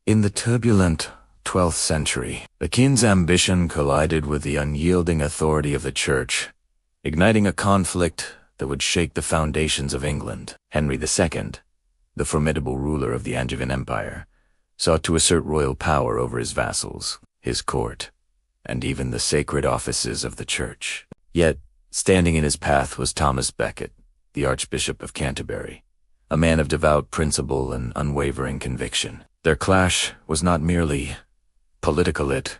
In the turbulent 12th century, the king's ambition collided with the unyielding authority of the Church, igniting a conflict that would shake the foundations of England. Henry II, the formidable ruler of the Angevin Empire, sought to assert royal power over his vassals, his court, and even the sacred offices of the Church. Yet, standing in his path was Thomas Becket, the Archbishop of Canterbury, a man of devout principle and unwavering conviction. Their clash was not merely political, it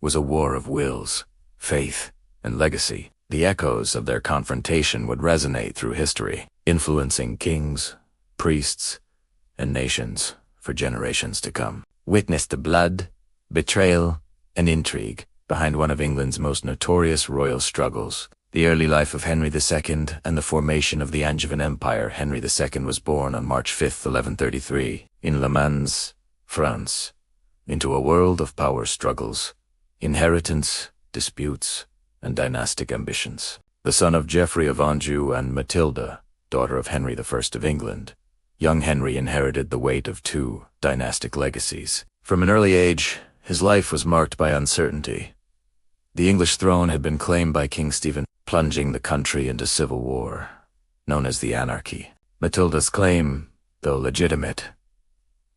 was a war of wills, faith, and legacy. The echoes of their confrontation would resonate through history, influencing kings, priests, and nations for generations to come. Witness the blood, betrayal, and intrigue behind one of England's most notorious royal struggles. The early life of Henry II and the formation of the Angevin Empire. Henry II was born on March 5, 1133, in Le Mans, France, into a world of power struggles, inheritance, disputes, and dynastic ambitions. The son of Geoffrey of Anjou and Matilda, daughter of Henry I of England, young Henry inherited the weight of two dynastic legacies. From an early age, his life was marked by uncertainty. The English throne had been claimed by King Stephen, plunging the country into civil war, known as the Anarchy. Matilda's claim, though legitimate,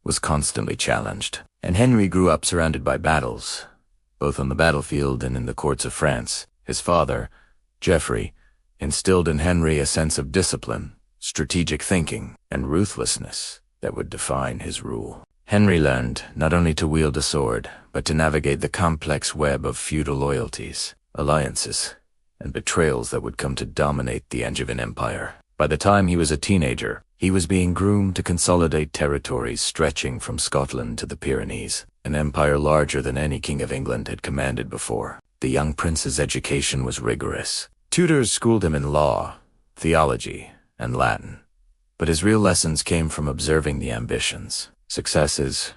was constantly challenged, and Henry grew up surrounded by battles, both on the battlefield and in the courts of France. His father, Geoffrey, instilled in Henry a sense of discipline, strategic thinking, and ruthlessness that would define his rule. Henry learned not only to wield a sword, but to navigate the complex web of feudal loyalties, alliances, and betrayals that would come to dominate the Angevin Empire. By the time he was a teenager, he was being groomed to consolidate territories stretching from Scotland to the Pyrenees, an empire larger than any king of England had commanded before. The young prince's education was rigorous. Tutors schooled him in law, theology, and Latin, but his real lessons came from observing the ambitions, successes,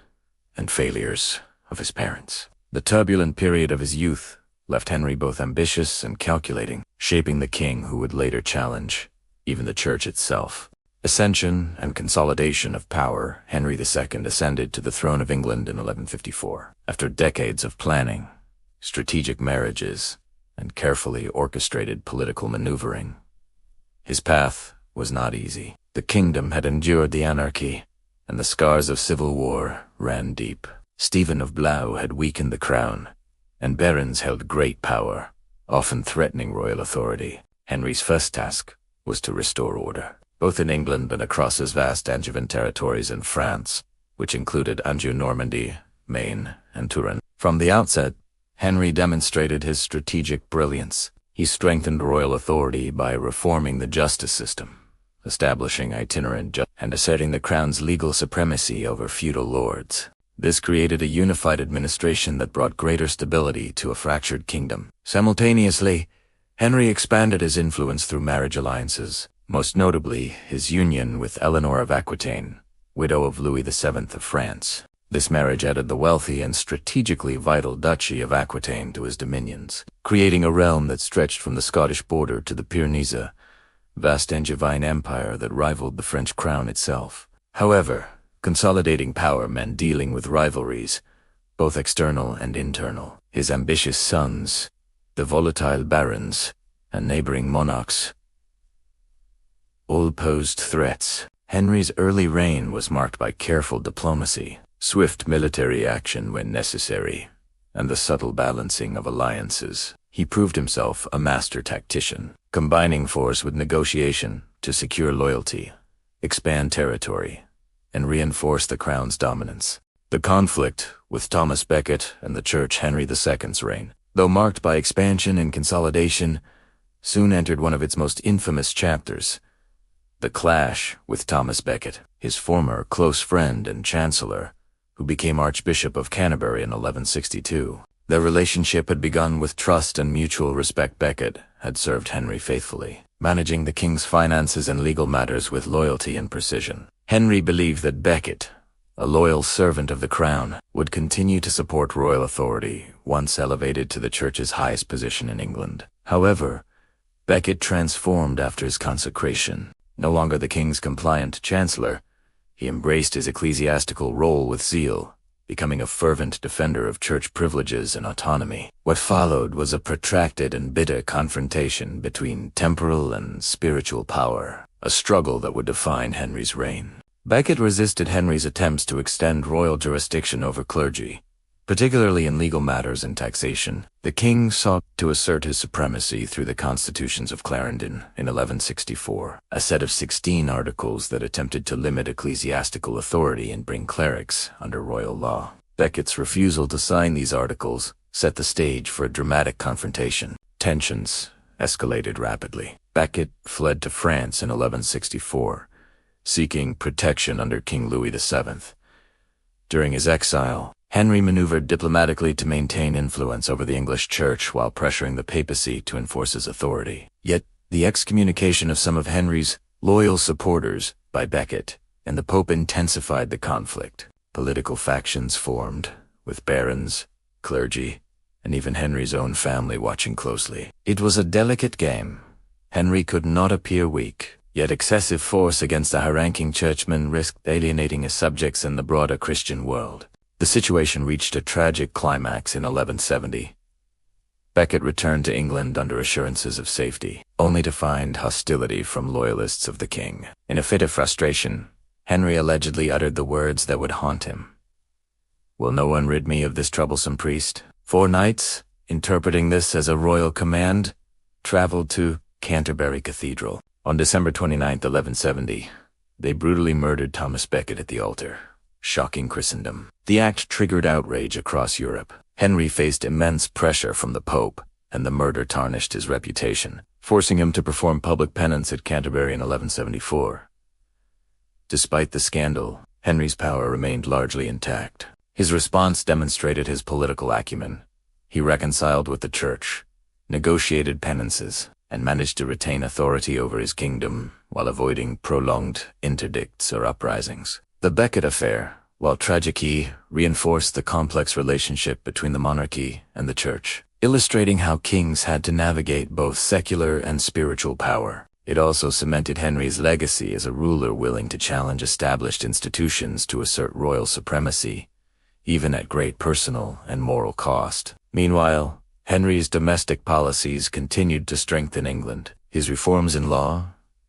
and failures of his parents. The turbulent period of his youth left Henry both ambitious and calculating, shaping the king who would later challenge even the Church itself. Ascension and consolidation of power. Henry II ascended to the throne of England in 1154. After decades of planning, strategic marriages, and carefully orchestrated political maneuvering, his path was not easy. The kingdom had endured the anarchy, and the scars of civil war ran deep. Stephen of Blois had weakened the crown, and barons held great power, often threatening royal authority. Henry's first task was to restore order, both in England and across his vast Angevin territories in France, which included Anjou, Normandy, Maine, and Touraine. From the outset, Henry demonstrated his strategic brilliance. He strengthened royal authority by reforming the justice system, establishing itinerant justice, and asserting the crown's legal supremacy over feudal lords. This created a unified administration that brought greater stability to a fractured kingdom. Simultaneously, Henry expanded his influence through marriage alliances, most notably his union with Eleanor of Aquitaine, widow of Louis VII of France. This marriage added the wealthy and strategically vital Duchy of Aquitaine to his dominions, creating a realm that stretched from the Scottish border to the Pyrenees, a vast Angevin empire that rivaled the French crown itself. However, consolidating power meant dealing with rivalries, both external and internal. His ambitious sons, the volatile barons, and neighboring monarchs all posed threats. Henry's early reign was marked by careful diplomacy, swift military action when necessary, and the subtle balancing of alliances. He proved himself a master tactician, combining force with negotiation to secure loyalty, expand territory, and reinforce the crown's dominance. The conflict with Thomas Becket and the Church. Henry II's reign, though marked by expansion and consolidation, soon entered one of its most infamous chapters: the clash with Thomas Becket, his former close friend and chancellor, who became Archbishop of Canterbury in 1162. Their relationship had begun with trust and mutual respect. Becket had served Henry faithfully, managing the king's finances and legal matters with loyalty and precision. Henry believed that Becket, a loyal servant of the crown, would continue to support royal authority once elevated to the Church's highest position in England. However, Becket transformed after his consecration. No longer the king's compliant chancellor, he embraced his ecclesiastical role with zeal, becoming a fervent defender of church privileges and autonomy. What followed was a protracted and bitter confrontation between temporal and spiritual power, a struggle that would define Henry's reign. Becket resisted Henry's attempts to extend royal jurisdiction over clergy, particularly in legal matters and taxation. The king sought to assert his supremacy through the Constitutions of Clarendon in 1164, a set of 16 articles that attempted to limit ecclesiastical authority and bring clerics under royal law. Becket's refusal to sign these articles set the stage for a dramatic confrontation. Tensions escalated rapidly. Becket fled to France in 1164, seeking protection under King Louis VII. During his exile, Henry maneuvered diplomatically to maintain influence over the English Church while pressuring the papacy to enforce his authority. Yet, the excommunication of some of Henry's loyal supporters by Becket and the Pope intensified the conflict. Political factions formed, with barons, clergy, and even Henry's own family watching closely. It was a delicate game. Henry could not appear weak, yet excessive force against a high-ranking churchman risked alienating his subjects in the broader Christian world. The situation reached a tragic climax in 1170. Becket returned to England under assurances of safety, only to find hostility from loyalists of the king. In a fit of frustration, Henry allegedly uttered the words that would haunt him. "Will no one rid me of this troublesome priest?" 4 knights, interpreting this as a royal command, traveled to Canterbury Cathedral. On December 29, 1170, they brutally murdered Thomas Becket at the altar, shocking Christendom. The act triggered outrage across Europe. Henry faced immense pressure from the Pope, and the murder tarnished his reputation, forcing him to perform public penance at Canterbury in 1174. Despite the scandal, Henry's power remained largely intact. His response demonstrated his political acumen. He reconciled with the Church, negotiated penances, and managed to retain authority over his kingdom while avoiding prolonged interdicts or uprisings. The Becket affair, while tragic, reinforced the complex relationship between the monarchy and the Church, illustrating how kings had to navigate both secular and spiritual power. It also cemented Henry's legacy as a ruler willing to challenge established institutions to assert royal supremacy, even at great personal and moral cost. Meanwhile, Henry's domestic policies continued to strengthen England. His reforms in law,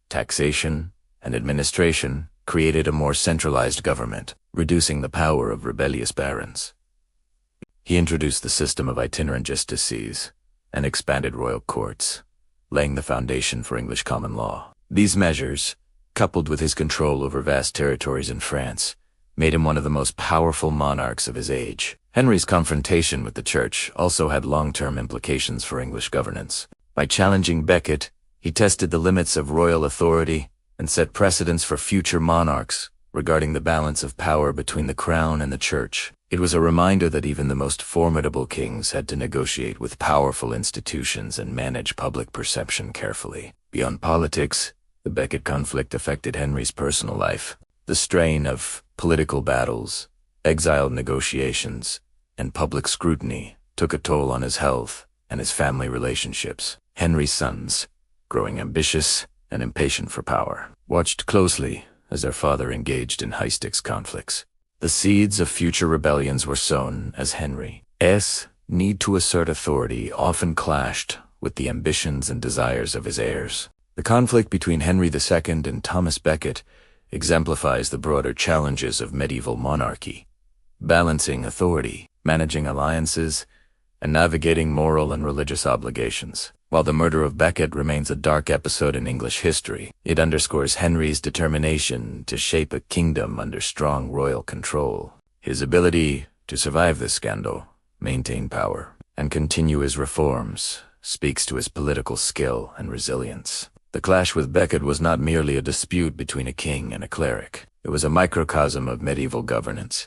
taxation, and administration created a more centralized government, reducing the power of rebellious barons. He introduced the system of itinerant justices and expanded royal courts, laying the foundation for English common law. These measures, coupled with his control over vast territories in France, made him one of the most powerful monarchs of his age. Henry's confrontation with the Church also had long-term implications for English governance. By challenging Becket, he tested the limits of royal authority and set precedents for future monarchs regarding the balance of power between the crown and the Church. It was a reminder that even the most formidable kings had to negotiate with powerful institutions and manage public perception carefully. Beyond politics, the Becket conflict affected Henry's personal life. The strain of political battles, exile negotiations, and public scrutiny took a toll on his health and his family relationships. Henry's sons, growing ambitious and impatient for power, watched closely as their father engaged in high-stakes conflicts. The seeds of future rebellions were sown as Henry's need to assert authority often clashed with the ambitions and desires of his heirs. The conflict between Henry II and Thomas Becket exemplifies the broader challenges of medieval monarchy, balancing authority, managing alliances, and navigating moral and religious obligations. While the murder of Becket remains a dark episode in English history, it underscores Henry's determination to shape a kingdom under strong royal control. His ability to survive this scandal, maintain power, and continue his reforms speaks to his political skill and resilience. The clash with Becket was not merely a dispute between a king and a cleric. It was a microcosm of medieval governance,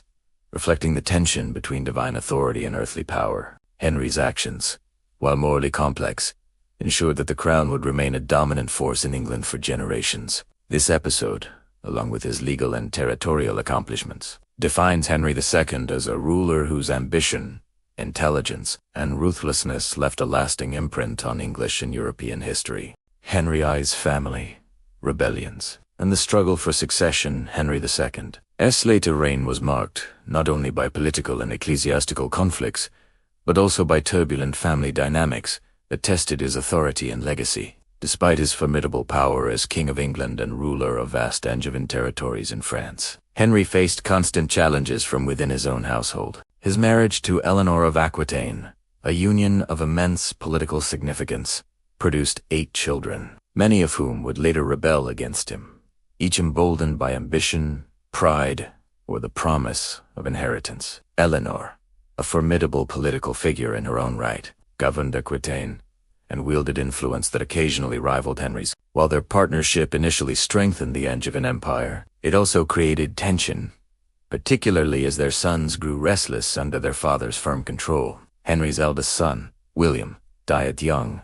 reflecting the tension between divine authority and earthly power. Henry's actions, while morally complex, ensured that the crown would remain a dominant force in England for generations. This episode, along with his legal and territorial accomplishments, defines Henry II as a ruler whose ambition, intelligence, and ruthlessness left a lasting imprint on English and European history. Henry's family, rebellions, and the struggle for succession, Henry II's later reign was marked not only by political and ecclesiastical conflicts, but also by turbulent family dynamics that tested his authority and legacy. Despite his formidable power as King of England and ruler of vast Angevin territories in France, Henry faced constant challenges from within his own household. His marriage to Eleanor of Aquitaine, a union of immense political significance, produced 8 children, many of whom would later rebel against him, each emboldened by ambition, pride, or the promise of inheritance. Eleanor, a formidable political figure in her own right, governed Aquitaine and wielded influence that occasionally rivaled Henry's. While their partnership initially strengthened the Angevin Empire, it also created tension, particularly as their sons grew restless under their father's firm control. Henry's eldest son, William, died young,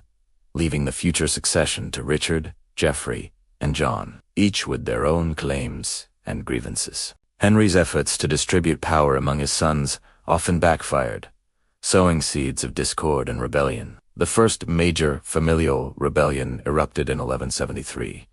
leaving the future succession to Richard, Geoffrey, and John, each with their own claims and grievances. Henry's efforts to distribute power among his sons often backfired, sowing seeds of discord and rebellion. The first major familial rebellion erupted in 1173,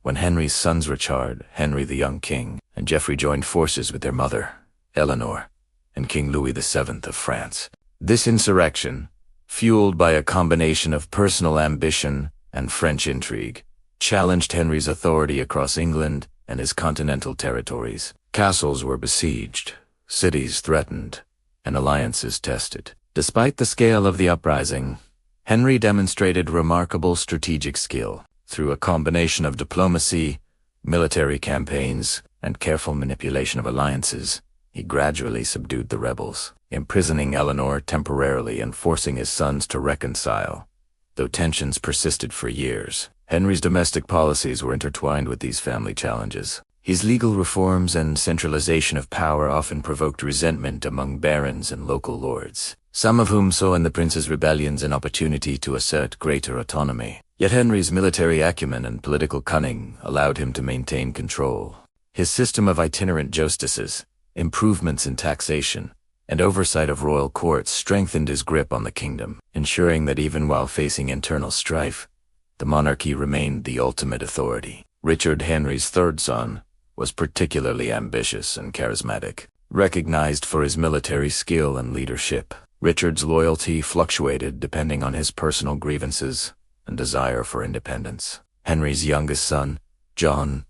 when Henry's sons Richard, Henry the young king, and Geoffrey joined forces with their mother, Eleanor, and King Louis VII of France. This insurrection, fueled by a combination of personal ambition and French intrigue, challenged Henry's authority across England and his continental territories. Castles were besieged, cities threatened, and alliances tested. Despite the scale of the uprising, Henry demonstrated remarkable strategic skill. Through a combination of diplomacy, military campaigns, and careful manipulation of alliances, he gradually subdued the rebels, imprisoning Eleanor temporarily and forcing his sons to reconcile. Though tensions persisted for years, Henry's domestic policies were intertwined with these family challenges. His legal reforms and centralization of power often provoked resentment among barons and local lords, some of whom saw in the prince's rebellions an opportunity to assert greater autonomy. Yet Henry's military acumen and political cunning allowed him to maintain control. His system of itinerant justices, improvements in taxation, and oversight of royal courts strengthened his grip on the kingdom, ensuring that even while facing internal strife, the monarchy remained the ultimate authority. Richard, Henry's third son, was particularly ambitious and charismatic. Recognized for his military skill and leadership, Richard's loyalty fluctuated depending on his personal grievances and desire for independence. Henry's youngest son, John,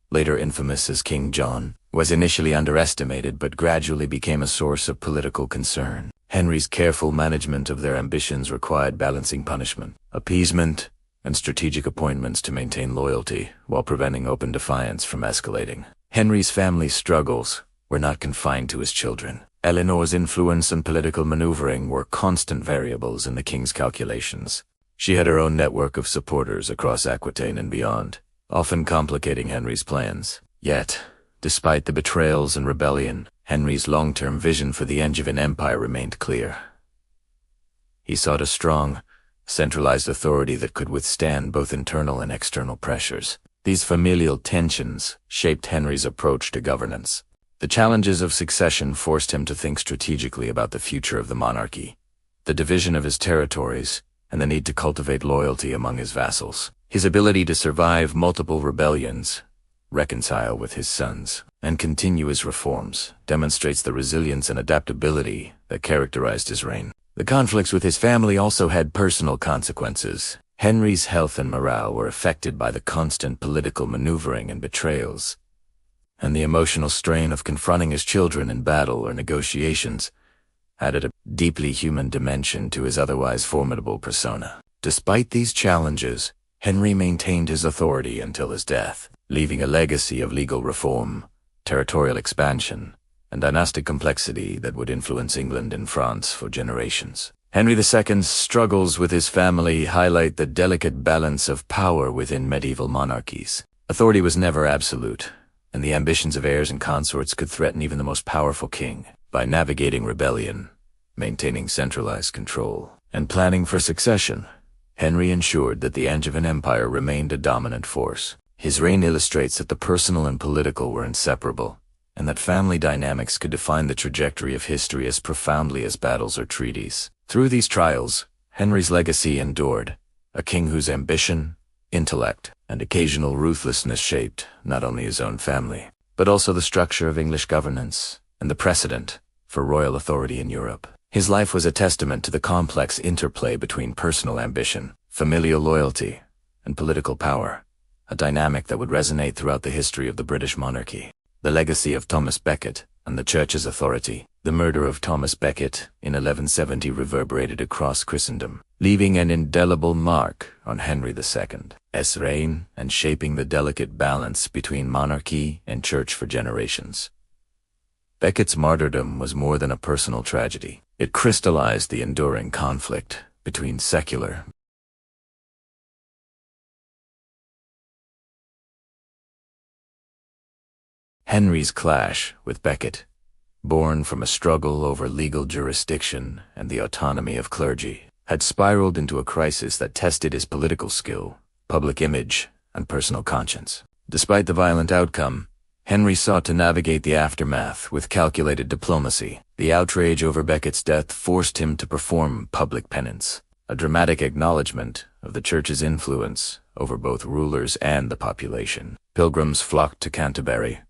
later infamous as King John, was initially underestimated but gradually became a source of political concern. Henry's careful management of their ambitions required balancing punishment, appeasement, and strategic appointments to maintain loyalty while preventing open defiance from escalating. Henry's family struggles were not confined to his children. Eleanor's influence and political maneuvering were constant variables in the king's calculations. She had her own network of supporters across Aquitaine and beyond, often complicating Henry's plans. Yet, despite the betrayals and rebellion, Henry's long-term vision for the Angevin Empire remained clear. He sought a strong, centralized authority that could withstand both internal and external pressures. These familial tensions shaped Henry's approach to governance. The challenges of succession forced him to think strategically about the future of the monarchy, the division of his territories, and the need to cultivate loyalty among his vassals. His ability to survive multiple rebellions, reconcile with his sons, and continue his reforms demonstrates the resilience and adaptability that characterized his reign. The conflicts with his family also had personal consequences. Henry's health and morale were affected by the constant political maneuvering and betrayals, and the emotional strain of confronting his children in battle or negotiations added a deeply human dimension to his otherwise formidable persona. Despite these challenges, Henry maintained his authority until his death, leaving a legacy of legal reform, territorial expansion, and dynastic complexity that would influence England and France for generations. Henry II's struggles with his family highlight the delicate balance of power within medieval monarchies. Authority was never absolute, and the ambitions of heirs and consorts could threaten even the most powerful king. By navigating rebellion, maintaining centralized control, and planning for succession, Henry ensured that the Angevin Empire remained a dominant force. His reign illustrates that the personal and political were inseparable, and that family dynamics could define the trajectory of history as profoundly as battles or treaties. Through these trials, Henry's legacy endured, a king whose ambition, intellect, and occasional ruthlessness shaped not only his own family, but also the structure of English governance and the precedent for royal authority in Europe. His life was a testament to the complex interplay between personal ambition, familial loyalty, and political power, a dynamic that would resonate throughout the history of the British monarchy. The legacy of Thomas Becket and the Church's authority. The murder of Thomas Becket in 1170 reverberated across Christendom, leaving an indelible mark on Henry II's reign and shaping the delicate balance between monarchy and church for generations. Becket's martyrdom was more than a personal tragedy. It crystallized the enduring conflict between secular Henry's clash with Becket, born from a struggle over legal jurisdiction and the autonomy of clergy, had spiraled into a crisis that tested his political skill, public image, and personal conscience. Despite the violent outcome, Henry sought to navigate the aftermath with calculated diplomacy. The outrage over Becket's death forced him to perform public penance, a dramatic acknowledgement of the Church's influence over both rulers and the population. Pilgrims flocked to Canterbury,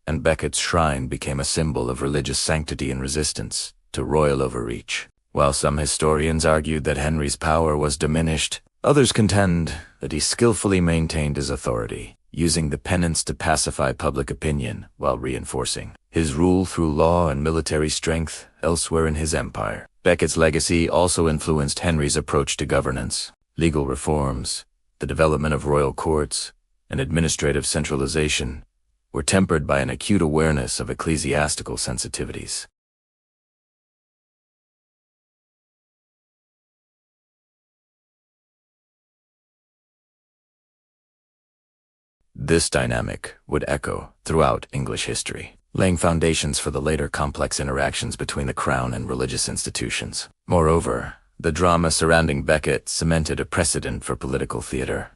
and Becket's shrine became a symbol of religious sanctity and resistance to royal overreach. While some historians argued that Henry's power was diminished, others contend that he skillfully maintained his authority, using the penance to pacify public opinion while reinforcing his rule through law and military strength elsewhere in his empire. Becket's legacy also influenced Henry's approach to governance. Legal reforms, the development of royal courts, and administrative centralization were tempered by an acute awareness of ecclesiastical sensitivities. This dynamic would echo throughout English history, laying foundations for the later complex interactions between the crown and religious institutions. Moreover, the drama surrounding Becket cemented a precedent for political theater.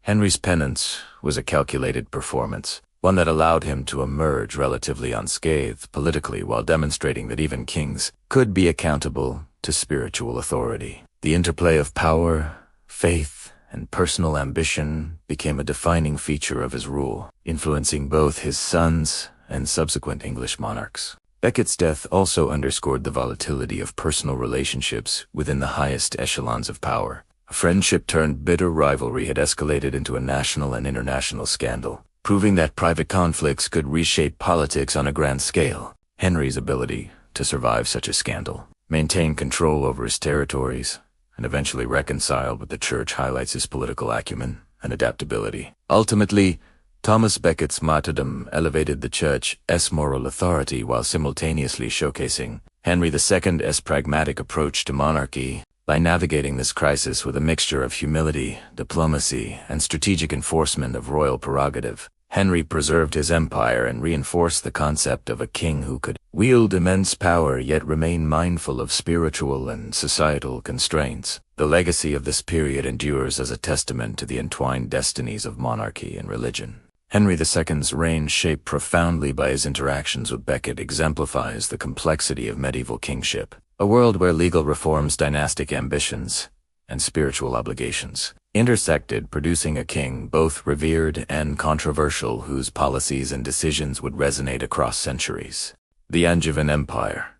Henry's penance was a calculated performance, one that allowed him to emerge relatively unscathed politically while demonstrating that even kings could be accountable to spiritual authority. The interplay of power, faith, and personal ambition became a defining feature of his rule, influencing both his sons and subsequent English monarchs. Becket's death also underscored the volatility of personal relationships within the highest echelons of power. A friendship-turned-bitter rivalry had escalated into a national and international scandal, proving that private conflicts could reshape politics on a grand scale. Henry's ability to survive such a scandal, maintain control over his territories, and eventually reconcile with the Church highlights his political acumen and adaptability. Ultimately, Thomas Becket's martyrdom elevated the Church's moral authority while simultaneously showcasing Henry II's pragmatic approach to monarchy. By navigating this crisis with a mixture of humility, diplomacy, and strategic enforcement of royal prerogative, Henry preserved his empire and reinforced the concept of a king who could wield immense power yet remain mindful of spiritual and societal constraints. The legacy of this period endures as a testament to the entwined destinies of monarchy and religion. Henry II's reign, shaped profoundly by his interactions with Becket, exemplifies the complexity of medieval kingship, a world where legal reforms, dynastic ambitions, and spiritual obligations intersected, producing a king both revered and controversial whose policies and decisions would resonate across centuries. The Angevin Empire.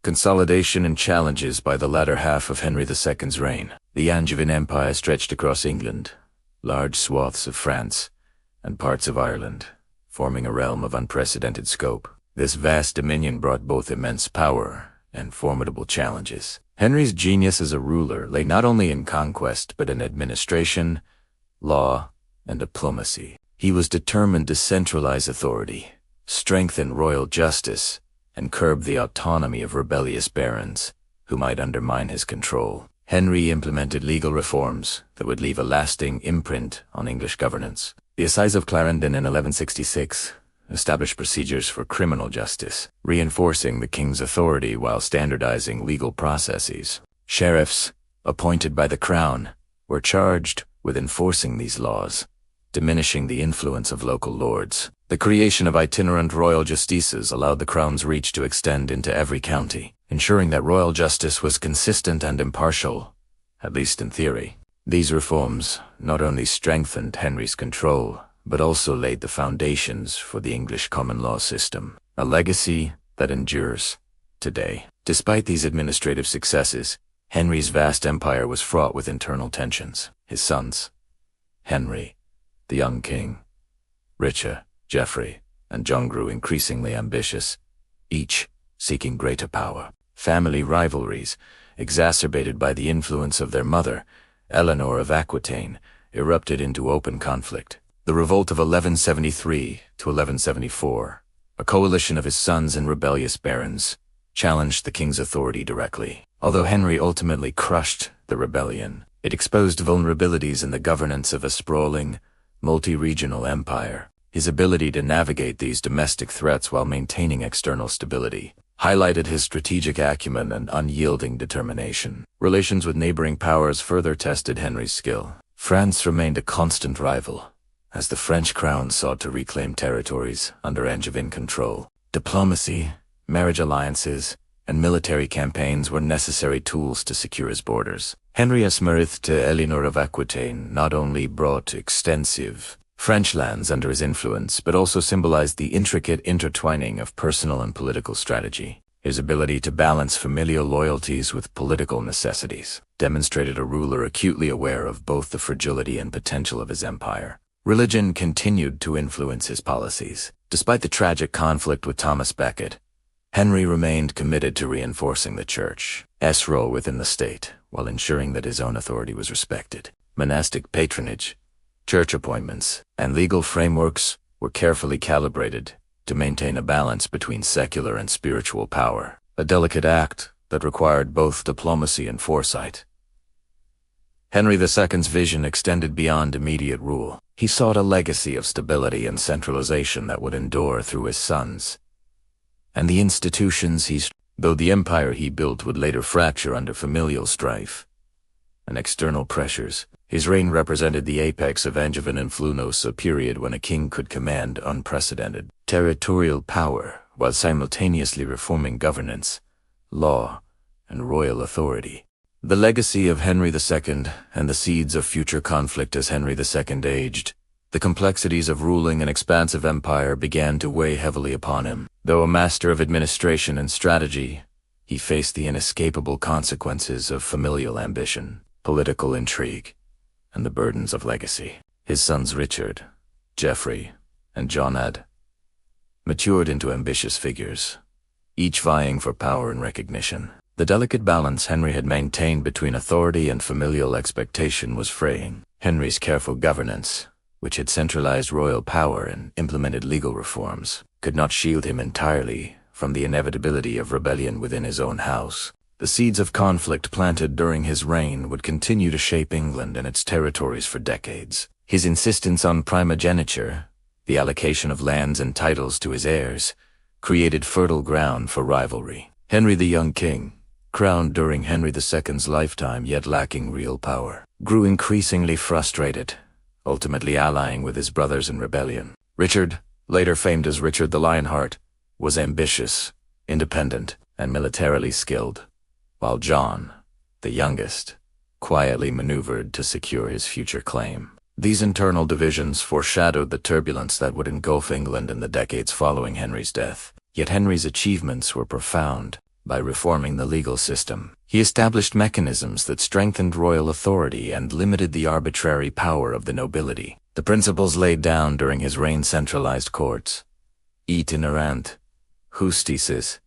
Consolidation and challenges by the latter half of Henry II's reign. The Angevin Empire stretched across England, large swaths of France, and parts of Ireland, forming a realm of unprecedented scope. This vast dominion brought both immense power and formidable challenges. Henry's genius as a ruler lay not only in conquest but in administration, law, and diplomacy. He was determined to centralize authority, strengthen royal justice, and curb the autonomy of rebellious barons who might undermine his control. Henry implemented legal reforms that would leave a lasting imprint on English governance. The Assize of Clarendon in 1166 established procedures for criminal justice, reinforcing the king's authority while standardizing legal processes. Sheriffs, appointed by the crown, were charged with enforcing these laws, diminishing the influence of local lords. The creation of itinerant royal justices allowed the crown's reach to extend into every county, ensuring that royal justice was consistent and impartial, at least in theory. These reforms not only strengthened Henry's control, but also laid the foundations for the English common law system, a legacy that endures today. Despite these administrative successes, Henry's vast empire was fraught with internal tensions. His sons, Henry, the young king, Richard, Geoffrey, and John grew increasingly ambitious, each seeking greater power. Family rivalries, exacerbated by the influence of their mother, Eleanor of Aquitaine, erupted into open conflict. The revolt of 1173 to 1174, a coalition of his sons and rebellious barons, challenged the king's authority directly. Although Henry ultimately crushed the rebellion, it exposed vulnerabilities in the governance of a sprawling, multi-regional empire. His ability to navigate these domestic threats while maintaining external stability highlighted his strategic acumen and unyielding determination. Relations with neighboring powers further tested Henry's skill. France remained a constant rival, as the French crown sought to reclaim territories under Angevin control. Diplomacy, marriage alliances, and military campaigns were necessary tools to secure his borders. Henry's marriage to Eleanor of Aquitaine not only brought extensive French lands under his influence, but also symbolized the intricate intertwining of personal and political strategy. His ability to balance familial loyalties with political necessities demonstrated a ruler acutely aware of both the fragility and potential of his empire. Religion continued to influence his policies. Despite the tragic conflict with Thomas Becket, Henry remained committed to reinforcing the Church's role within the state, while ensuring that his own authority was respected. Monastic patronage, church appointments, and legal frameworks were carefully calibrated to maintain a balance between secular and spiritual power, a delicate act that required both diplomacy and foresight. Henry II's vision extended beyond immediate rule. He sought a legacy of stability and centralization that would endure through his sons and the institutions though the empire he built would later fracture under familial strife and external pressures. His reign represented the apex of Angevin influence, a period when a king could command unprecedented territorial power while simultaneously reforming governance, law, and royal authority. The legacy of Henry II and the seeds of future conflict as Henry II aged, the complexities of ruling an expansive empire began to weigh heavily upon him. Though a master of administration and strategy, he faced the inescapable consequences of familial ambition, political intrigue, and the burdens of legacy. His sons Richard, Geoffrey, and John had matured into ambitious figures, each vying for power and recognition. The delicate balance Henry had maintained between authority and familial expectation was fraying. Henry's careful governance, which had centralized royal power and implemented legal reforms, could not shield him entirely from the inevitability of rebellion within his own house. The seeds of conflict planted during his reign would continue to shape England and its territories for decades. His insistence on primogeniture, the allocation of lands and titles to his heirs, created fertile ground for rivalry. Henry the young king, crowned during Henry II's lifetime yet lacking real power, grew increasingly frustrated, ultimately allying with his brothers in rebellion. Richard, later famed as Richard the Lionheart, was ambitious, independent, and militarily skilled, while John, the youngest, quietly maneuvered to secure his future claim. These internal divisions foreshadowed the turbulence that would engulf England in the decades following Henry's death. Yet Henry's achievements were profound. By reforming the legal system, he established mechanisms that strengthened royal authority and limited the arbitrary power of the nobility. The principles laid down during his reign centralized courts, itinerant justices,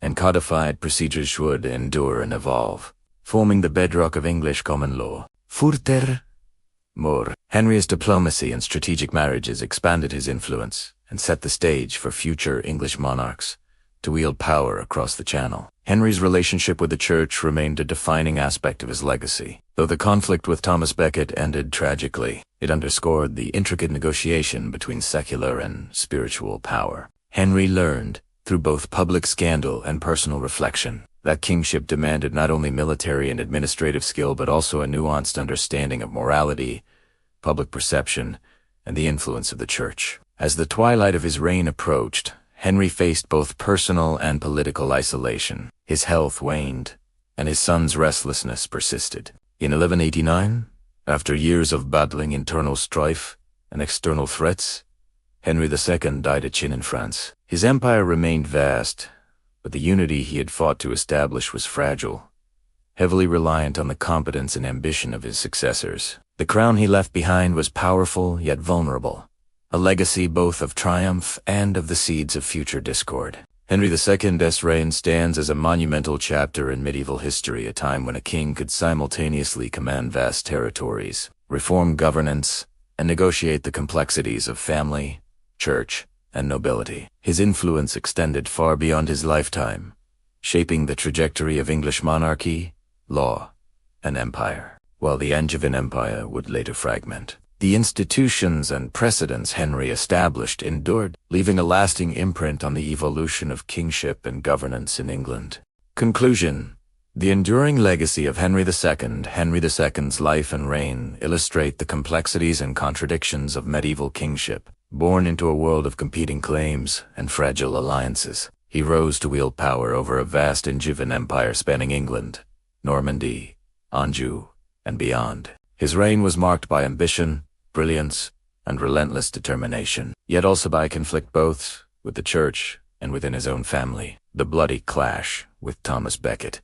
and codified procedures would endure and evolve, forming the bedrock of English common law. Furthermore, Henry's diplomacy and strategic marriages expanded his influence and set the stage for future English monarchs to wield power across the Channel. Henry's relationship with the Church remained a defining aspect of his legacy. Though the conflict with Thomas Becket ended tragically, it underscored the intricate negotiation between secular and spiritual power. Henry learned, through both public scandal and personal reflection, that kingship demanded not only military and administrative skill but also a nuanced understanding of morality, public perception, and the influence of the Church. As the twilight of his reign approached, Henry faced both personal and political isolation. His health waned, and his son's restlessness persisted. In 1189, after years of battling internal strife and external threats, Henry II died at Chin in France. His empire remained vast, but the unity he had fought to establish was fragile, heavily reliant on the competence and ambition of his successors. The crown he left behind was powerful yet vulnerable, a legacy both of triumph and of the seeds of future discord. Henry II's reign stands as a monumental chapter in medieval history, a time when a king could simultaneously command vast territories, reform governance, and negotiate the complexities of family, church, and nobility. His influence extended far beyond his lifetime, shaping the trajectory of English monarchy, law, and empire. While the Angevin Empire would later fragment, the institutions and precedents Henry established endured, leaving a lasting imprint on the evolution of kingship and governance in England. Conclusion: the enduring legacy of Henry II's life and reign illustrate the complexities and contradictions of medieval kingship. Born into a world of competing claims and fragile alliances, he rose to wield power over a vast Angevin empire spanning England, Normandy, Anjou, and beyond. His reign was marked by ambition, brilliance, and relentless determination, yet also by conflict both with the Church and within his own family. The bloody clash with Thomas Becket,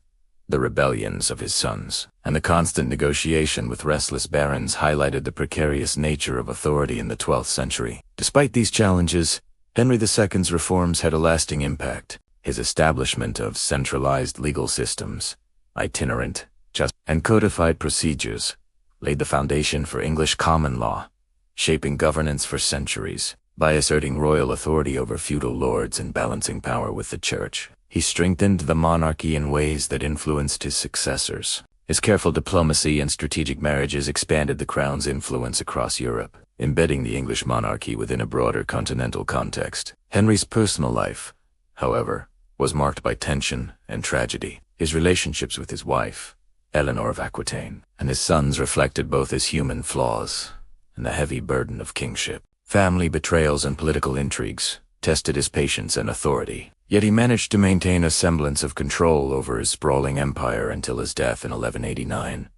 the rebellions of his sons, and the constant negotiation with restless barons highlighted the precarious nature of authority in the 12th century. Despite these challenges, Henry II's reforms had a lasting impact. His establishment of centralized legal systems, itinerant, just, and codified procedures laid the foundation for English common law, shaping governance for centuries. By asserting royal authority over feudal lords and balancing power with the Church, he strengthened the monarchy in ways that influenced his successors. His careful diplomacy and strategic marriages expanded the crown's influence across Europe, embedding the English monarchy within a broader continental context. Henry's personal life, however, was marked by tension and tragedy. His relationships with his wife, Eleanor of Aquitaine, and his sons reflected both his human flaws and the heavy burden of kingship. Family betrayals and political intrigues tested his patience and authority, yet he managed to maintain a semblance of control over his sprawling empire until his death in 1189.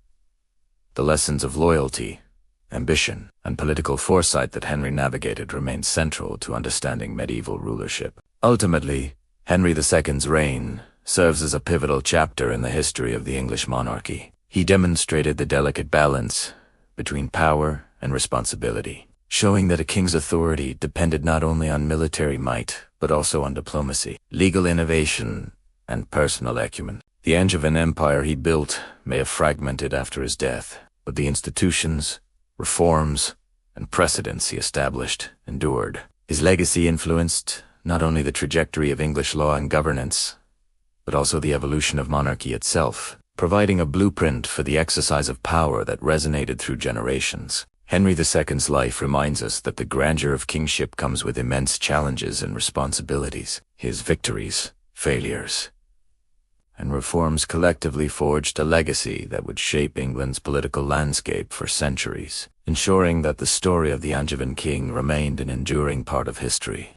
The lessons of loyalty, ambition, and political foresight that Henry navigated remain central to understanding medieval rulership. Ultimately, Henry II's reign serves as a pivotal chapter in the history of the English monarchy. He demonstrated the delicate balance between power and responsibility, showing that a king's authority depended not only on military might, but also on diplomacy, legal innovation, and personal acumen. The Angevin empire he built may have fragmented after his death, but the institutions, reforms, and precedents he established endured. His legacy influenced not only the trajectory of English law and governance, but also the evolution of monarchy itself, providing a blueprint for the exercise of power that resonated through generations. Henry II's life reminds us that the grandeur of kingship comes with immense challenges and responsibilities. His victories, failures, and reforms collectively forged a legacy that would shape England's political landscape for centuries, ensuring that the story of the Angevin king remained an enduring part of history.